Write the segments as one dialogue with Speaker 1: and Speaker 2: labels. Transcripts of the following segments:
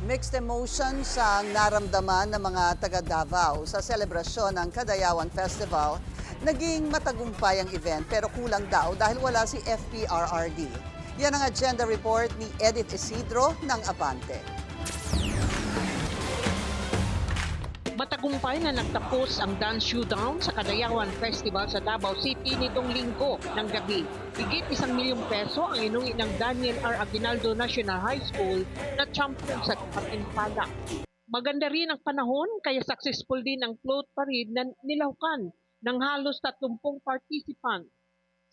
Speaker 1: Mixed emotions ang naramdaman ng mga taga Davao sa selebrasyon ng Kadayawan Festival. Naging matagumpay ang event pero kulang daw dahil wala si FPRRD. Yan ang agenda report ni Edith Isidro ng Abante.
Speaker 2: Matagumpay na nagtapos ang dance showdown sa Kadayawan Festival sa Davao City nitong linggo ng gabi. Higit 1 milyong peso ang inuwi ng Daniel R. Aguinaldo National High School na champion sa Patimpala. Maganda rin ang panahon kaya successful din ang float parade na nilahukan ng halos 30 participant.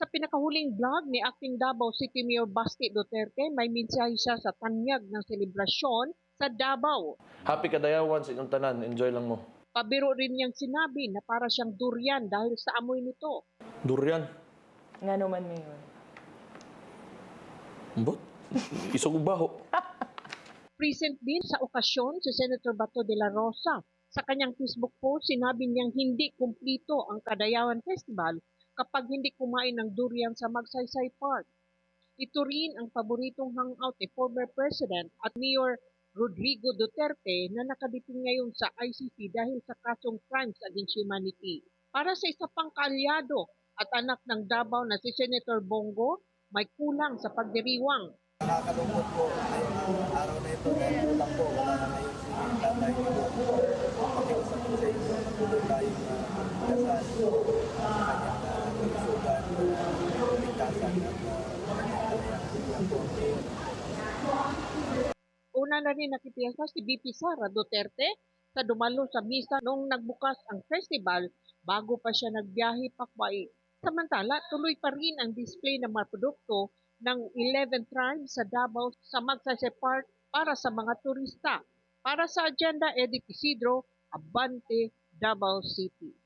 Speaker 2: Sa pinakahuling vlog ni Acting Davao City Mayor Basti Duterte, may mensahe siya sa tanyag ng selebrasyon sa Davao.
Speaker 3: Happy Kadayawan sa inyong tanan. Enjoy lang mo.
Speaker 2: Pabiro rin niyang sinabi na para siyang durian dahil sa amoy nito.
Speaker 3: Durian.
Speaker 4: Nga naman ngayon.
Speaker 3: Ambot. Isog baho.
Speaker 2: Present din sa okasyon si Senator Bato de la Rosa. Sa kanyang Facebook post, sinabi niyang hindi kumplito ang Kadayawan Festival kapag hindi kumain ng durian sa Magsaysay Park. Ito rin ang paboritong hangout ni former President at Mayor Rodrigo Duterte na nakaditing ngayon sa ICC dahil sa kasong crimes against humanity. Para sa isa pang kaalyado at anak ng Davao na si Senator Bongo, may kulang sa pagdiriwang.
Speaker 5: Nakakalungkot po ngayong araw na ito dahil kulang po, wala na ngayon si tatay nito. Pakiusap po sa inyo, natuloy tayong kasal sa kanyang kalusugan, ligtasan at kanyang kalayahan po.
Speaker 2: Una na rin nakipiyasa si VP Sara Duterte sa dumalo sa misa noong nagbukas ang festival bago pa siya nagbiyahe pakwai. Samantala, tuloy pa rin ang display ng mga produkto ng 11 tribes sa Davao sa Magsaysay Park para sa mga turista. Para sa agenda, Edith Isidro, Abante, Davao City.